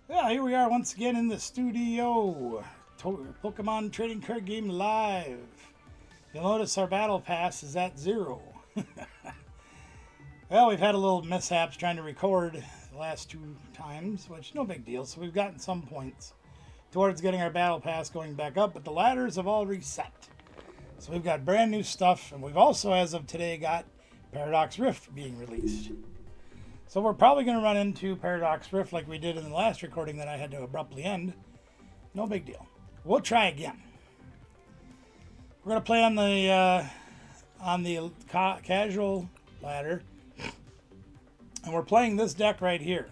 Yeah, here we are once again in the studio. Pokemon Trading Card Game Live. You'll notice our battle pass is at 0. Well, we've had a little mishaps trying to record the last 2 times, which no big deal. So we've gotten some points towards getting our battle pass going back up, but the ladders have all reset. So we've got brand new stuff, and we've also, as of today, got Paradox Rift being released. So we're probably going to run into Paradox Rift like we did in the last recording that I had to abruptly end. No big deal. We'll try again. We're going to play on the casual ladder, and we're playing this deck right here.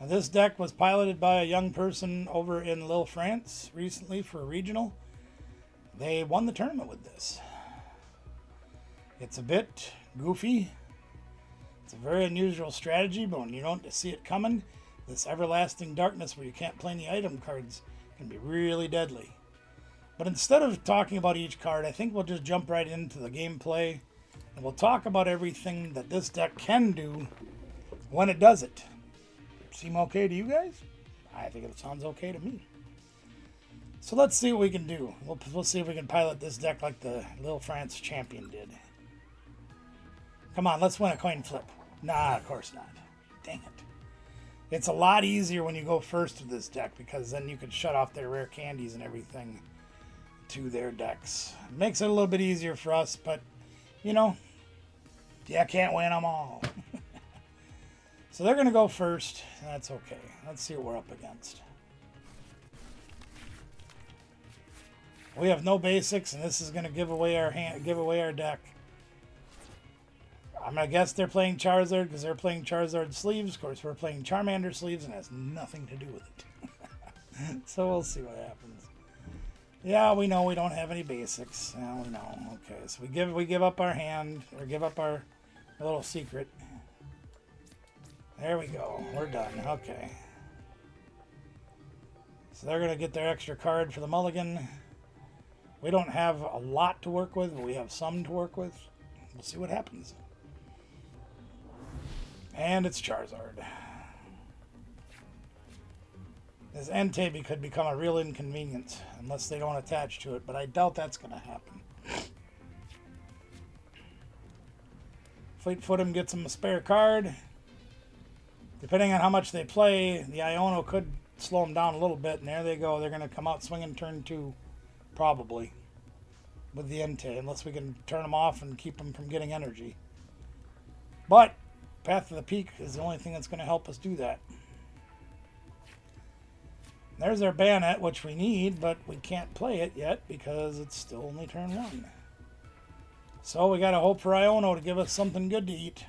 Now, this deck was piloted by a young person over in Lille, France, recently for a regional. They won the tournament with this. It's a bit goofy. It's a very unusual strategy, but when you don't see it coming, this everlasting darkness where you can't play any item cards can be really deadly. But instead of talking about each card, I think we'll just jump right into the gameplay, and we'll talk about everything that this deck can do when it does it. Seem okay to you guys? I think it sounds okay to me. So let's see what we can do. We'll see if we can pilot this deck like the Lille France champion did. Come on, let's win a coin flip. Nah, of course not. Dang it. It's a lot easier when you go first with this deck because then you can shut off their rare candies and everything to their decks. It makes it a little bit easier for us, but, you know, you can't win them all. So they're going to go first. That's okay. Let's see what we're up against. We have no basics, and this is going to give away our deck. I'm going to guess they're playing Charizard because they're playing Charizard sleeves. Of course, we're playing Charmander sleeves, and it has nothing to do with it. So we'll see what happens. Yeah, we know we don't have any basics. Yeah, we know. Okay, so we give up our hand, or give up our little secret. There we go. We're done. Okay. So they're going to get their extra card for the mulligan. We don't have a lot to work with, but we have some to work with. We'll see what happens. And it's Charizard. This Entei could become a real inconvenience unless they don't attach to it, but I doubt that's going to happen. Fleetfoot him, gets him a spare card. Depending on how much they play, the Iono could slow them down a little bit, and there they go. They're going to come out swinging turn 2, probably, with the Entei, unless we can turn them off and keep them from getting energy. But Path to the Peak is the only thing that's going to help us do that. There's our Bayonet, which we need, but we can't play it yet because it's still only turn 1. So we got to hope for Iono to give us something good to eat.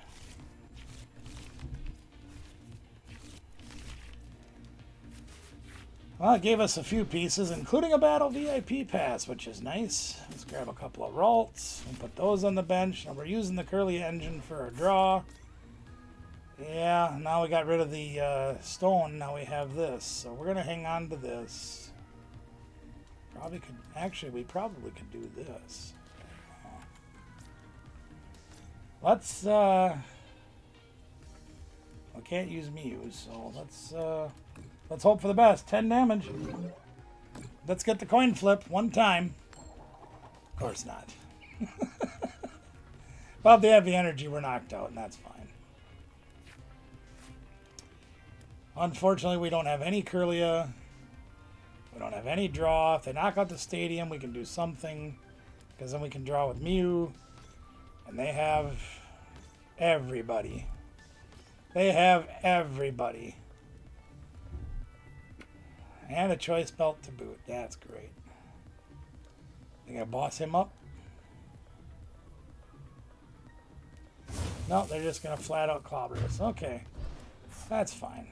Well, it gave us a few pieces, including a Battle VIP pass, which is nice. Let's grab a couple of Ralts and put those on the bench. And we're using the Curly engine for a draw. Yeah, now we got rid of the stone. Now we have this. So we're going to hang on to this. We probably could do this. Let's, we can't use Mew, so let's hope for the best. 10 damage. Let's get the coin flip one time. Of course not. Well, if they have the energy, we're knocked out, and that's fine. Unfortunately, we don't have any Curlia. We don't have any draw. If they knock out the stadium, we can do something, because then we can draw with Mew. And they have everybody. They have everybody. And a choice belt to boot. That's great. They gonna boss him up? No, they're just gonna flat out clobber us. Okay. That's fine.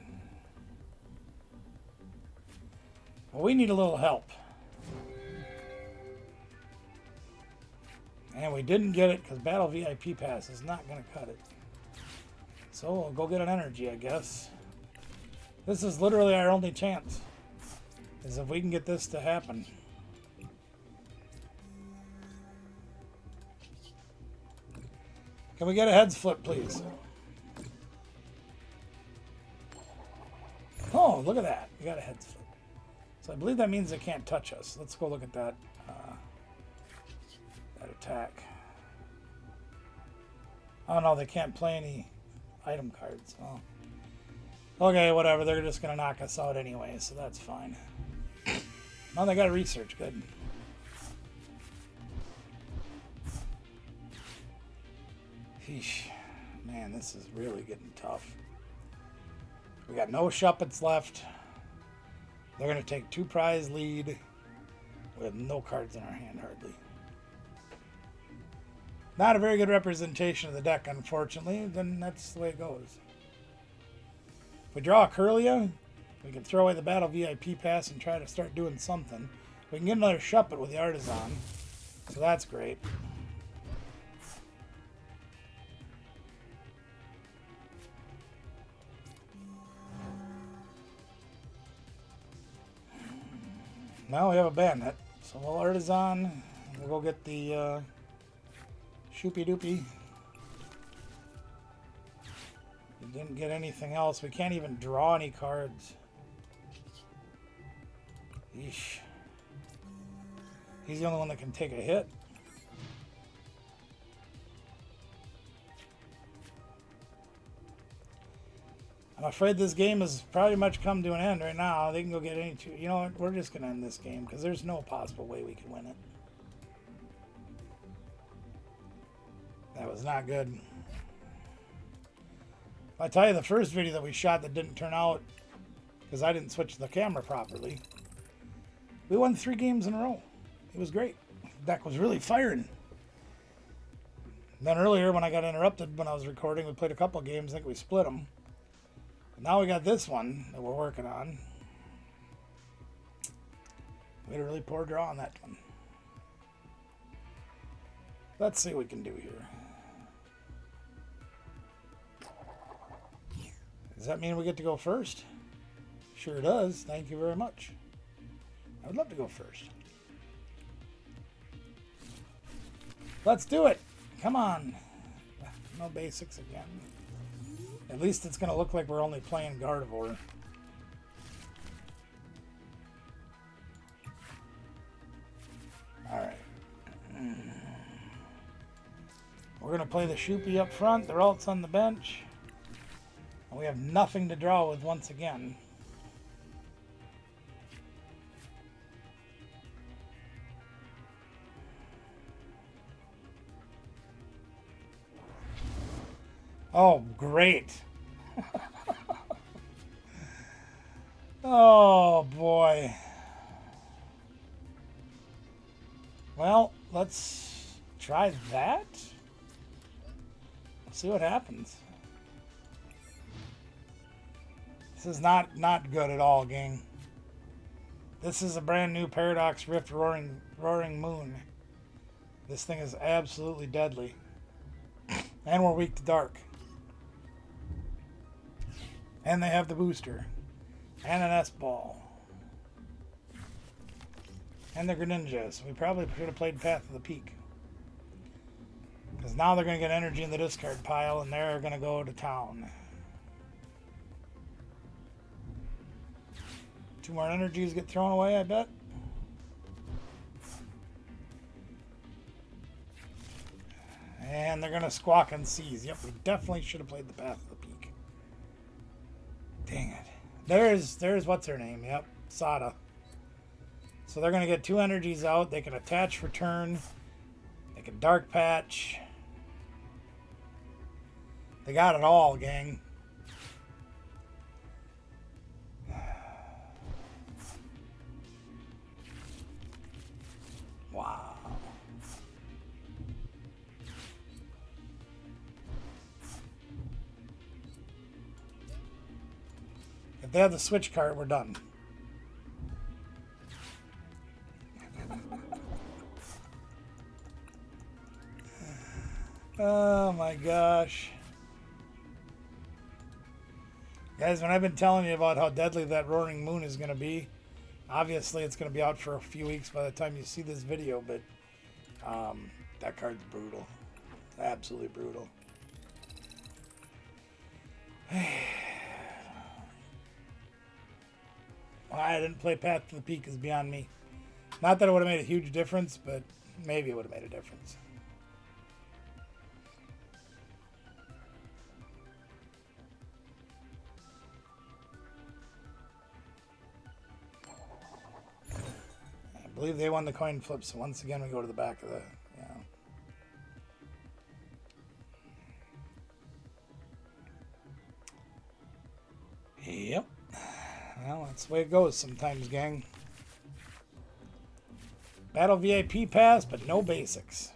Well, we need a little help. And we didn't get it because Battle VIP Pass is not going to cut it. So we'll go get an energy, I guess. This is literally our only chance. Is if we can get this to happen. Can we get a heads flip, please? Oh, look at that. We got a head flip. So I believe that means they can't touch us. Let's go look at that. That attack. Oh no, they can't play any item cards. Oh. Okay, whatever. They're just gonna knock us out anyway, so that's fine. Oh, they got a research. Good. Sheesh. Man, this is really getting tough. We got no Shuppets left. They're going to take 2 prize lead. We have no cards in our hand, hardly. Not a very good representation of the deck, unfortunately. Then that's the way it goes. If we draw a Curlia, we can throw away the Battle VIP pass and try to start doing something. We can get another Shuppet with the Artisan. So that's great. Now we have a Bandit. So we'll Artisan. We'll go get the Shoopy Doopy. We didn't get anything else. We can't even draw any cards. Yeesh. He's the only one that can take a hit. I'm afraid this game has probably much come to an end right now. They can go get any two. You know what? We're just going to end this game because there's no possible way we can win it. That was not good. I tell you, the first video that we shot that didn't turn out because I didn't switch the camera properly, we won 3 games in a row. It was great. The deck was really firing. Then earlier when I got interrupted when I was recording, we played a couple games. I think we split them. Now we got this one that we're working on. We had a really poor draw on that one. Let's see what we can do here. Does that mean we get to go first? Sure does. Thank you very much. I would love to go first. Let's do it. Come on. No basics again. At least it's going to look like we're only playing Gardevoir. Alright. We're going to play the Shoopy up front. The Ralt's on the bench. And we have nothing to draw with once again. Oh, great. Oh, boy. Well, let's try that. See what happens. This is not good at all, gang. This is a brand new Paradox Rift Roaring Moon. This thing is absolutely deadly. And we're weak to dark. And they have the booster. And an S-Ball. And the Greninja. So we probably should have played Path of the Peak. Because now they're going to get energy in the discard pile and they're going to go to town. 2 more energies get thrown away, I bet. And they're going to squawk and seize. Yep, we definitely should have played the Path of the Peak. Dang it. There's what's her name? Yep, Sada. So they're going to get 2 energies out. They can attach for turn. They can Dark Patch. They got it all, gang. Wow. If they have the switch card, we're done. Oh my gosh. Guys, when I've been telling you about how deadly that Roaring Moon is going to be, obviously it's going to be out for a few weeks by the time you see this video, but that card's brutal. Absolutely brutal. Why I didn't play Path to the Peak is beyond me. Not that it would have made a huge difference, but maybe it would have made a difference. I believe they won the coin flip, so once again we go to the back of the... Yep. Well, that's the way it goes sometimes, gang. Battle VIP pass, but no basics.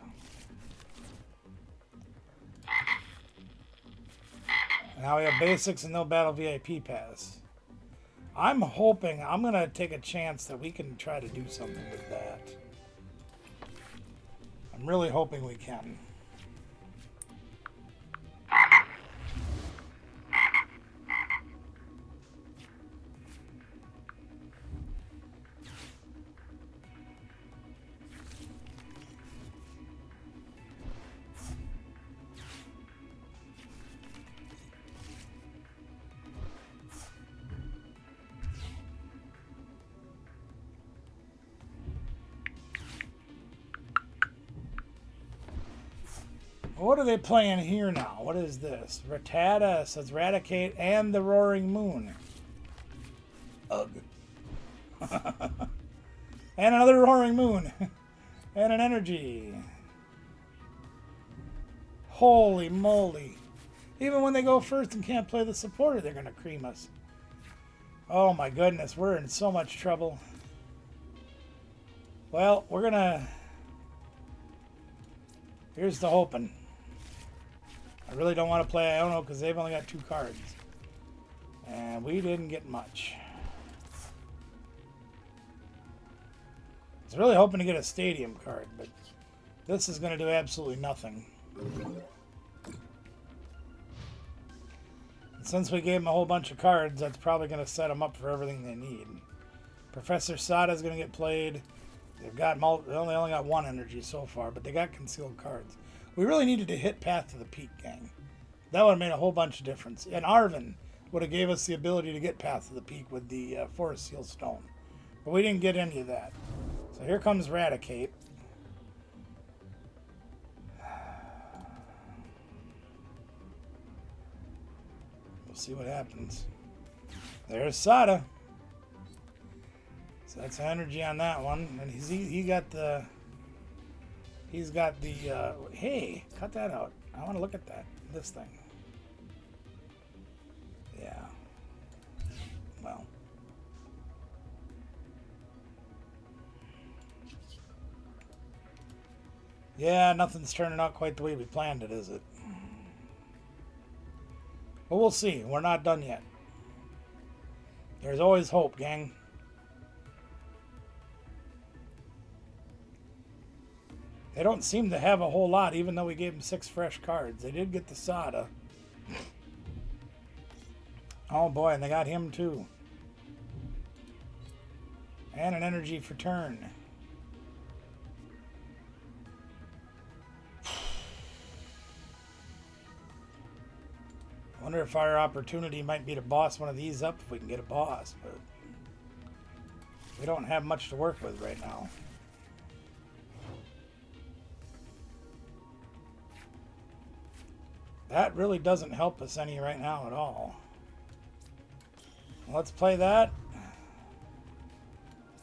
Now we have basics and no battle VIP pass. I'm hoping, I'm going to take a chance that we can try to do something with that. I'm really hoping we can. What are they playing here now? What is this? Rattata says Raticate and the Roaring Moon. Ugh. And another Roaring Moon. And an Energy. Holy moly. Even when they go first and can't play the supporter, they're going to cream us. Oh my goodness, we're in so much trouble. Well, we're going to... Here's the hoping. I really don't want to play Iono because they've only got 2 cards. And we didn't get much. I was really hoping to get a stadium card, but this is going to do absolutely nothing. And since we gave them a whole bunch of cards, that's probably going to set them up for everything they need. Professor Sada is going to get played. They've got they only got 1 energy so far, but they got concealed cards. We really needed to hit Path to the Peak, gang. That would have made a whole bunch of difference. And Arvin would have gave us the ability to get Path to the Peak with the Forest Seal Stone. But we didn't get any of that. So here comes Raticate. We'll see what happens. There's Sada. So that's energy on that one. And he's got the... hey, cut that out. I want to look at that. This thing. Yeah. Well. Yeah, nothing's turning out quite the way we planned it, is it? But we'll see. We're not done yet. There's always hope, gang. They don't seem to have a whole lot, even though we gave them 6 fresh cards. They did get the Sada. Oh boy, and they got him too. And an energy for turn. I wonder if our opportunity might be to boss one of these up if we can get a boss, but we don't have much to work with right now. That really doesn't help us any right now at all. Let's play that.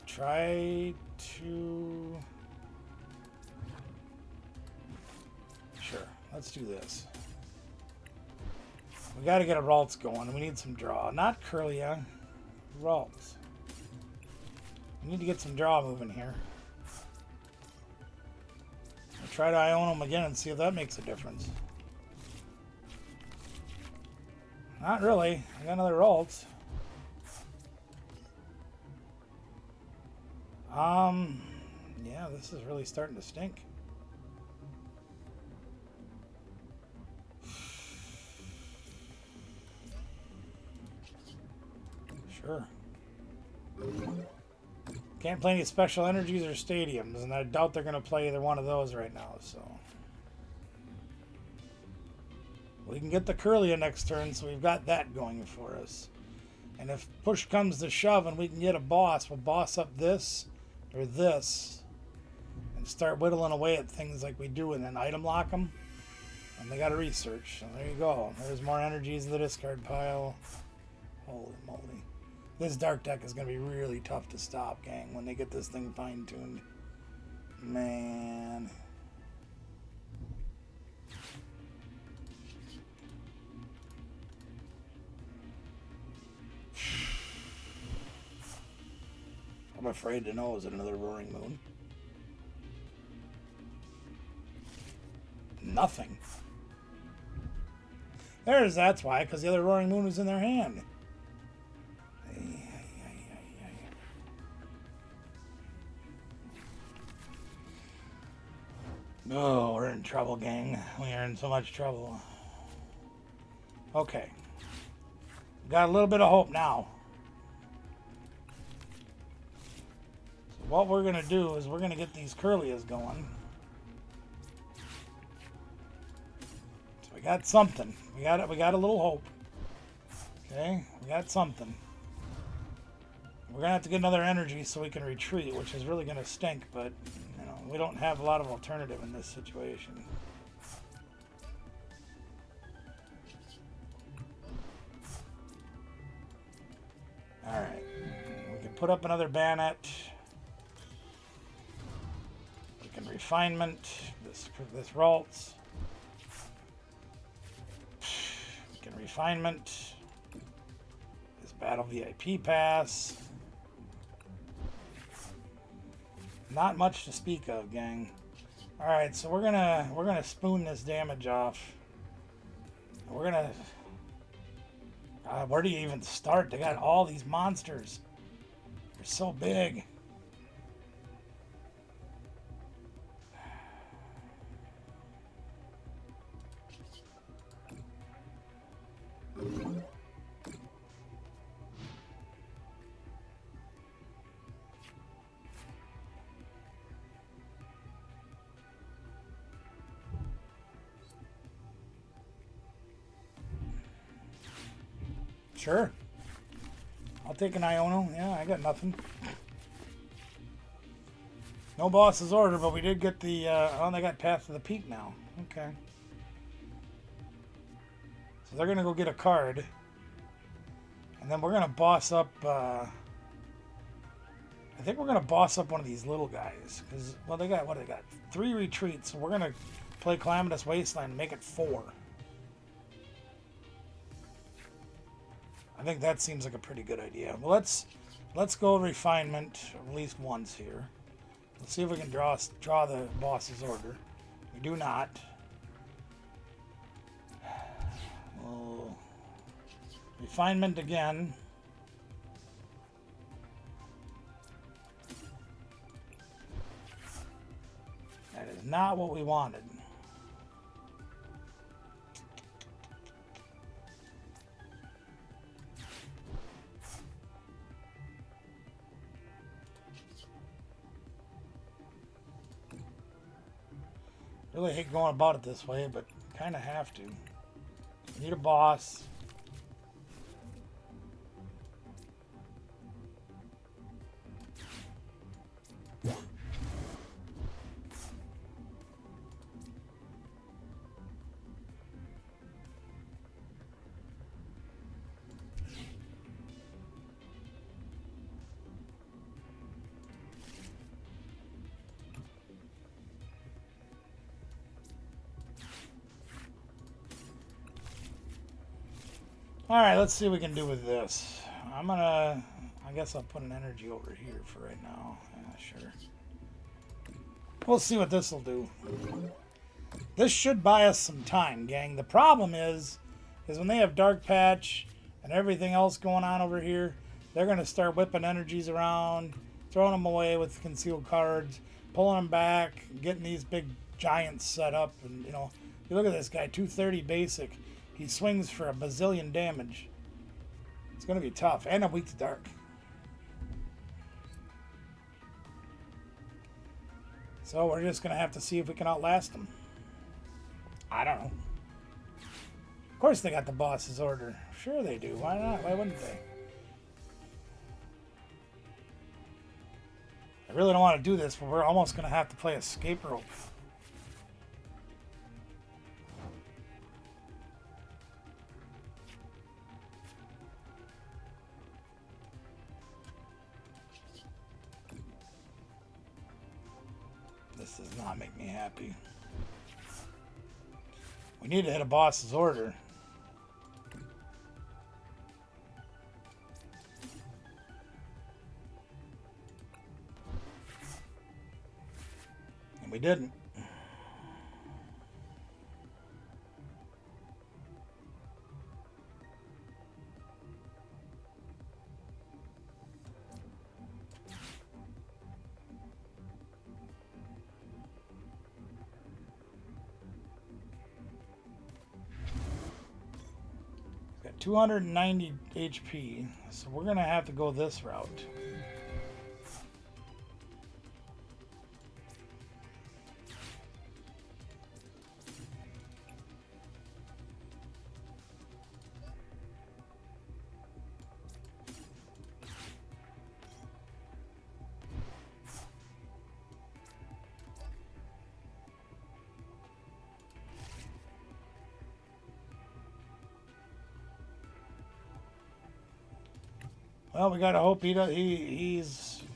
Try to... Sure, let's do this. We got to get a Ralts going. We need some draw. Not Curlia. Ralts. We need to get some draw moving here. We'll try to Ione them again and see if that makes a difference. Not really. I got another Ralts. Yeah, this is really starting to stink. Sure. Can't play any special energies or stadiums, and I doubt they're going to play either one of those right now, so. We can get the Curlia next turn, so we've got that going for us. And if push comes to shove and we can get a boss, we'll boss up this or this and start whittling away at things like we do and then item lock them. And they got to research. So there you go. There's more energies in the discard pile. Holy moly. This dark deck is going to be really tough to stop, gang, when they get this thing fine-tuned. Man. I'm afraid to know. Is it another Roaring Moon? Nothing. That's why, because the other Roaring Moon was in their hand. Oh, we're in trouble, gang. We are in so much trouble. Okay. Got a little bit of hope now. So what we're going to do is we're going to get these Curlias going. So we got something. We got a little hope. Okay? We got something. We're going to have to get another energy so we can retreat, which is really going to stink, but you know, we don't have a lot of alternative in this situation. Alright. We can put up another bayonet. We can refinement this Ralts. We can refinement this battle VIP pass. Not much to speak of, gang. Alright, so we're gonna spoon this damage off. We're gonna where do you even start? They got all these monsters. They're so big. Sure. I'll take an Iono. Yeah, I got nothing. No boss's order, but we did get the... oh, they got Path to the Peak now. Okay. So they're going to go get a card. And then we're going to boss up... I think we're going to boss up one of these little guys. Because, well, they got... What do they got? 3 retreats. So we're going to play Calamitous Wasteland and make it 4. I think that seems like a pretty good idea. Well, let's go refinement at least once here. Let's see if we can draw the boss's order. We do not. We'll refinement again. That is not what we wanted. Really hate going about it this way, but kind of have to. Need a boss. Alright, let's see what we can do with this. I guess I'll put an energy over here for right now. Yeah, sure. We'll see what this will do. This should buy us some time, gang. The problem is when they have Dark Patch and everything else going on over here, they're going to start whipping energies around, throwing them away with concealed cards, pulling them back, getting these big giants set up. And, you know, you look at this guy, 230 basic. He swings for a bazillion damage. It's going to be tough. And I'm weak to dark. So we're just going to have to see if we can outlast them. I don't know. Of course they got the boss's order. Sure they do. Why not? Why wouldn't they? I really don't want to do this, but we're almost going to have to play escape rope. This does not make me happy. We need to hit a boss's order. And we didn't. Got 290 HP, so we're gonna have to go this route. Well, we gotta hope he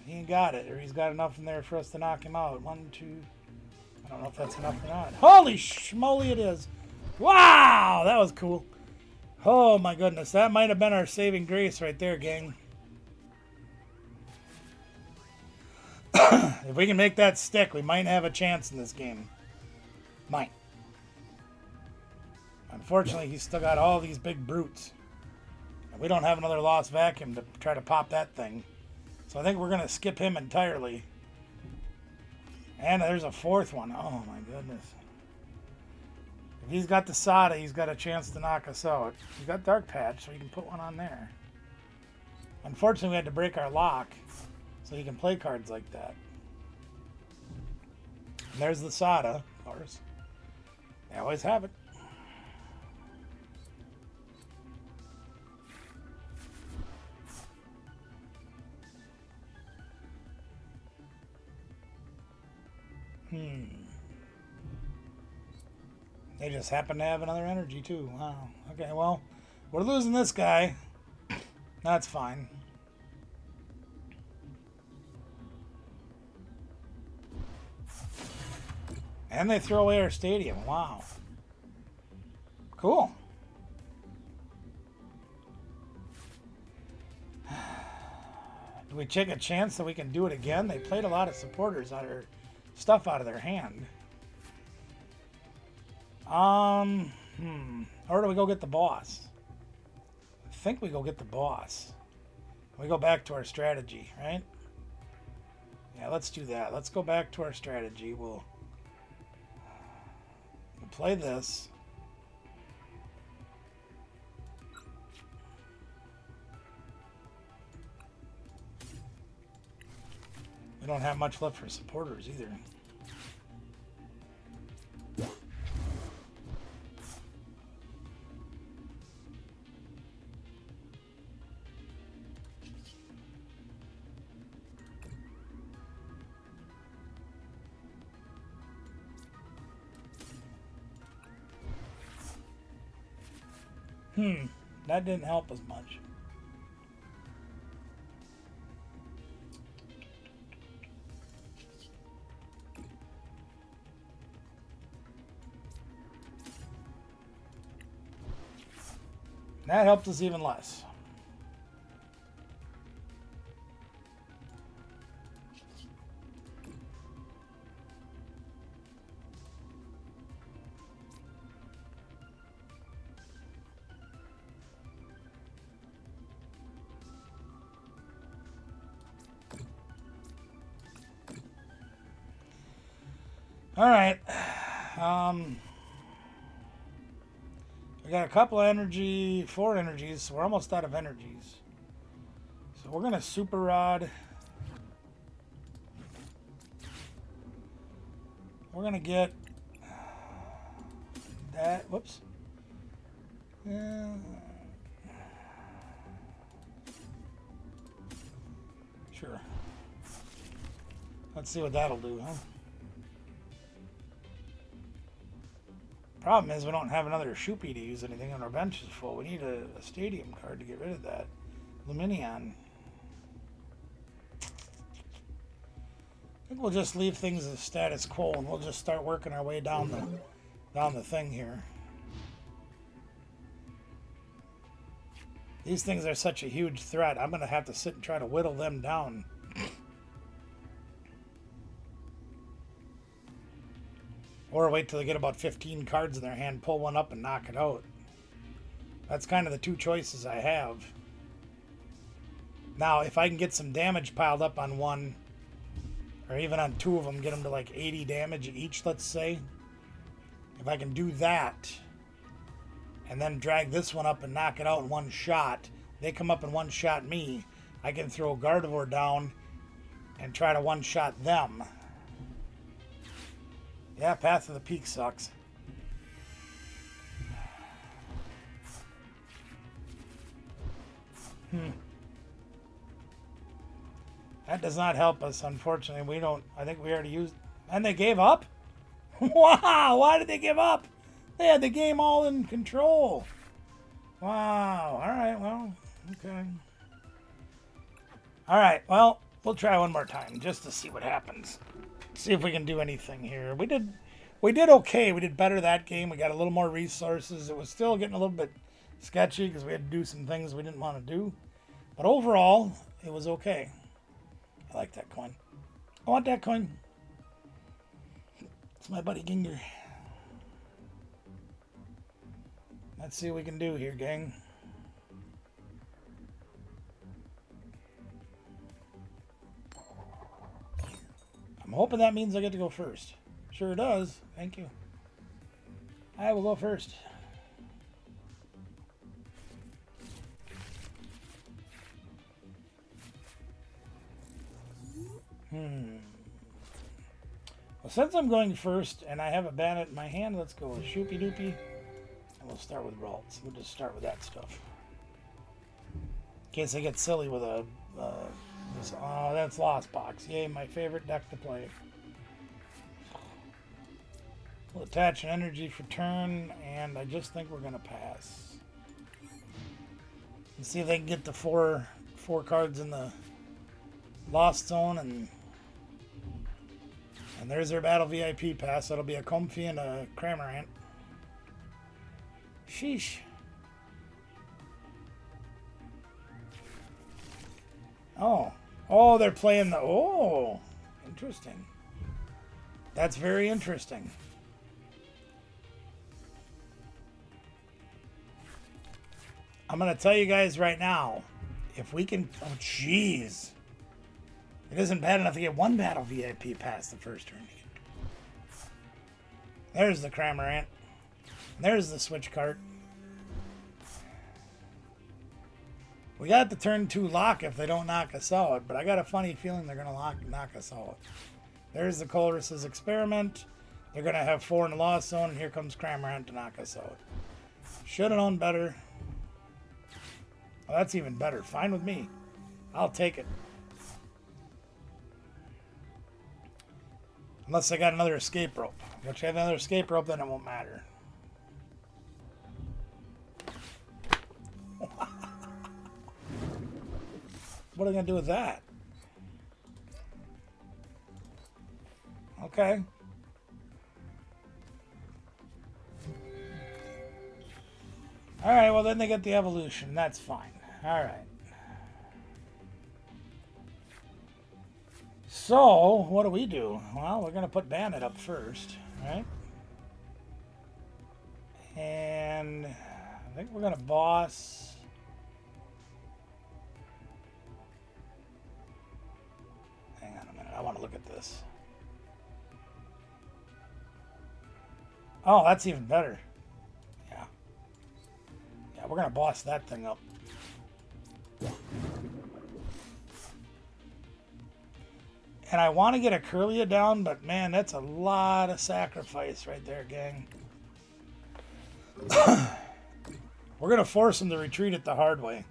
ain't got it, or he's got enough in there for us to knock him out. 1, 2. I don't know if that's enough or not. Holy schmoly, it is! Wow, that was cool. Oh my goodness, that might have been our saving grace right there, gang. If we can make that stick, we might have a chance in this game. Might. Unfortunately, he's still got all these big brutes. We don't have another lost vacuum to try to pop that thing. So I think we're going to skip him entirely. And there's a fourth one. Oh my goodness. If he's got the Sada, he's got a chance to knock us out. He's got Dark Patch, so he can put one on there. Unfortunately, we had to break our lock, so he can play cards like that. And there's the Sada, of course. They always have it. They just happen to have another energy too. Wow. Okay, well, we're losing this guy. That's fine. And they throw away our stadium. Wow. Cool. Do we take a chance that we can do it again? They played a lot of supporters out of stuff out of their hand. Or do we go get the boss? I think we go get the boss. We go back to our strategy, right? Yeah, let's do that. Let's go back to our strategy. We'll play this. We don't have much left for supporters either. That didn't help as much. That helped us even less. All right. We got a couple of energy, 4 energies, so we're almost out of energies. So we're going to super rod. We're going to get that. Whoops. Sure. Let's see what that'll do, huh? Problem is we don't have another Shoopy to use anything on our bench is full. We need a stadium card to get rid of that. Luminion. I think we'll just leave things as status quo and we'll just start working our way down the thing here. These things are such a huge threat. I'm going to have to sit and try to whittle them down. Or wait till they get about 15 cards in their hand, pull one up and knock it out. That's kind of the two choices I have. Now, if I can get some damage piled up on one, or even on two of them, get them to like 80 damage each, let's say. If I can do that, and then drag this one up and knock it out in one shot, they come up and one-shot me, I can throw Gardevoir down and try to one-shot them. Yeah, Path of the Peak sucks. That does not help us, unfortunately. We don't... I think we already used... And they gave up? Wow! Why did they give up? They had the game all in control. Wow. Alright, well, okay. Alright, well, we'll try one more time just to see what happens. See if we can do anything here. We did okay. We did better that game. We got a little more resources. It was still getting a little bit sketchy because we had to do some things we didn't want to do. But overall, it was okay. I like that coin. I want that coin. It's my buddy Ginger. Let's see what we can do here, gang. I'm hoping that means I get to go first. Sure does. Thank you. I will go first. Well, since I'm going first and I have a bandit in my hand, let's go with Shoopy Doopy. And we'll start with Ralts. We'll just start with that stuff. In case I get silly with a... oh, that's Lost Box. Yay, my favorite deck to play. We'll attach an energy for turn, and I just think we're going to pass. And see if they can get the four cards in the Lost Zone, and there's their Battle VIP pass. That'll be a Comfey and a Cramorant. Sheesh. Oh, they're playing the... Oh, interesting. That's very interesting. I'm going to tell you guys right now, if we can... Oh, jeez. It isn't bad enough to get one Battle VIP past the first turn. There's the Cramorant. There's the switch cart. We got the turn 2 lock if they don't knock us out, but I got a funny feeling they're going to knock us out. There's the Colress's Experiment. They're going to have 4 in the Lost Zone, and here comes Cramorant to knock us out. Should have known better. Well, that's even better. Fine with me. I'll take it. Unless I got another escape rope. Which I have another escape rope, then it won't matter. What are they going to do with that? Okay. Alright, well then they get the evolution. That's fine. Alright. So, what do we do? Well, we're going to put Bandit up first, right? And I think we're going to boss... Hang on a minute, I want to look at this. Oh, that's even better. Yeah. Yeah, we're going to boss that thing up. And I want to get a Curlia down, but man, that's a lot of sacrifice right there, gang. We're going to force them to retreat it the hard way.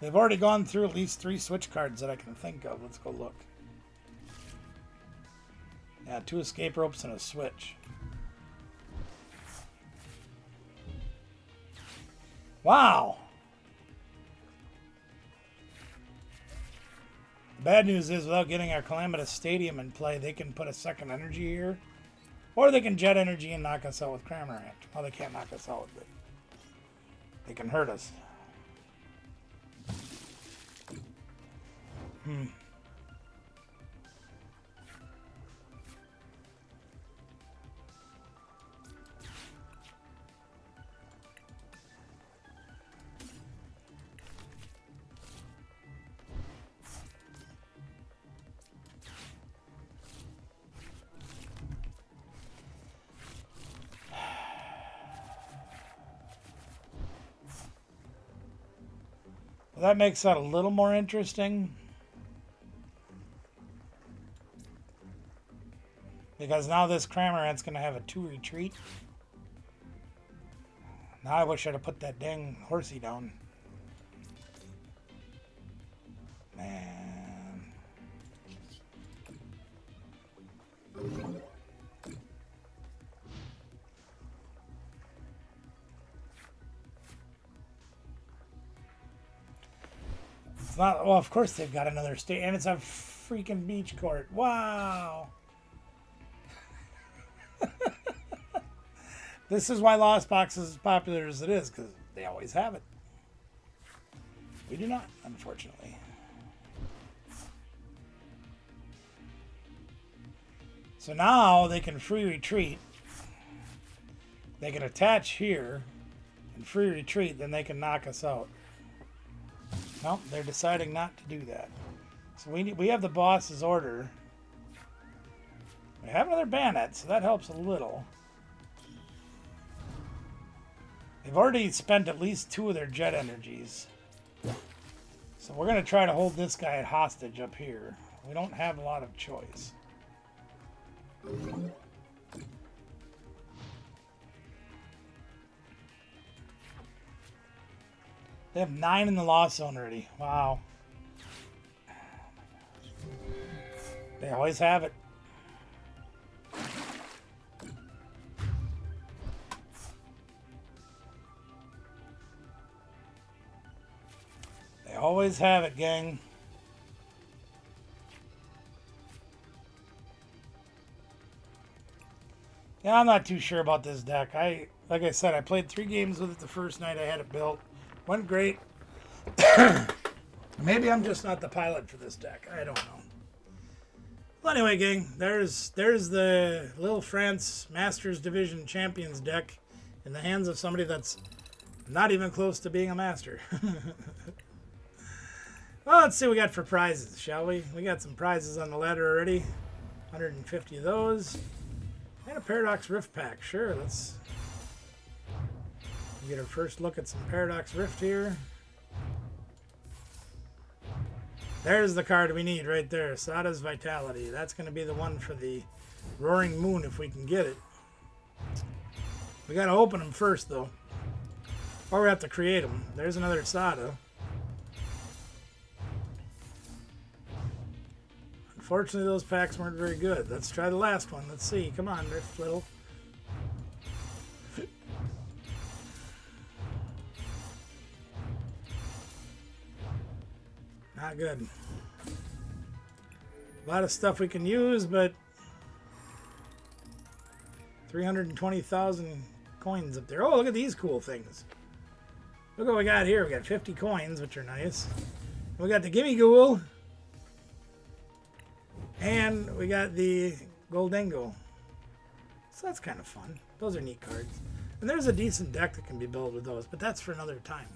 They've already gone through at least 3 switch cards that I can think of. Let's go look. Yeah, 2 escape ropes and a switch. Wow. The bad news is, without getting our Calamitous Stadium in play, they can put a second energy here. Or they can jet energy and knock us out with Cramorant. Well, they can't knock us out, but they can hurt us. Well, that makes that a little more interesting. Because now this Cramorant's going to have a 2 retreat. Now I wish I'd have put that dang horsey down. Man. It's not, well, of course they've got another state, and it's a freaking beach court. Wow. This is why Lost Box is as popular as it is, because they always have it. We do not, unfortunately. So now they can free retreat. They can attach here and free retreat, then they can knock us out. Nope, they're deciding not to do that. So we have the boss's order. We have another Bannet, so that helps a little. They've already spent at least 2 of their jet energies. So we're going to try to hold this guy at hostage up here. We don't have a lot of choice. They have 9 in the loss zone already. Wow. They always have it. They always have it, gang. Yeah, I'm not too sure about this deck. Like I said, I played 3 games with it the first night I had it built. Went great. Maybe I'm just not the pilot for this deck. I don't know. Well, anyway, gang, there's the Lille France Masters Division Champions deck in the hands of somebody that's not even close to being a master. Well, let's see what we got for prizes, shall we? We got some prizes on the ladder already. 150 of those. And a Paradox Rift pack. Sure, let's get our first look at some Paradox Rift here. There's the card we need right there. Sada's Vitality. That's going to be the one for the Roaring Moon if we can get it. We got to open them first, though. Or we have to create them. There's another Sada. Unfortunately, those packs weren't very good. Let's try the last one. Let's see. Come on, Rift Little. Not good. A lot of stuff we can use, but 320,000 coins up there. Oh, look at these cool things. Look what we got here. We got 50 coins, which are nice. We got the Gimme Ghoul. And we got the Goldengo. So that's kind of fun. Those are neat cards. And there's a decent deck that can be built with those, but that's for another time.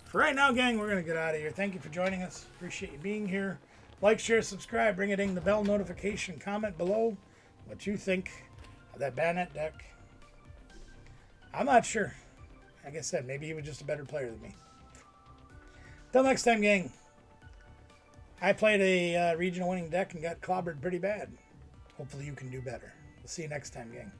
For right now, gang, we're going to get out of here. Thank you for joining us. Appreciate you being here. Like, share, subscribe. Ring a ding the bell notification. Comment below what you think of that Bannet deck. I'm not sure. Like I said, maybe he was just a better player than me. Till next time, gang. I played a regional winning deck and got clobbered pretty bad. Hopefully you can do better. We'll see you next time, gang.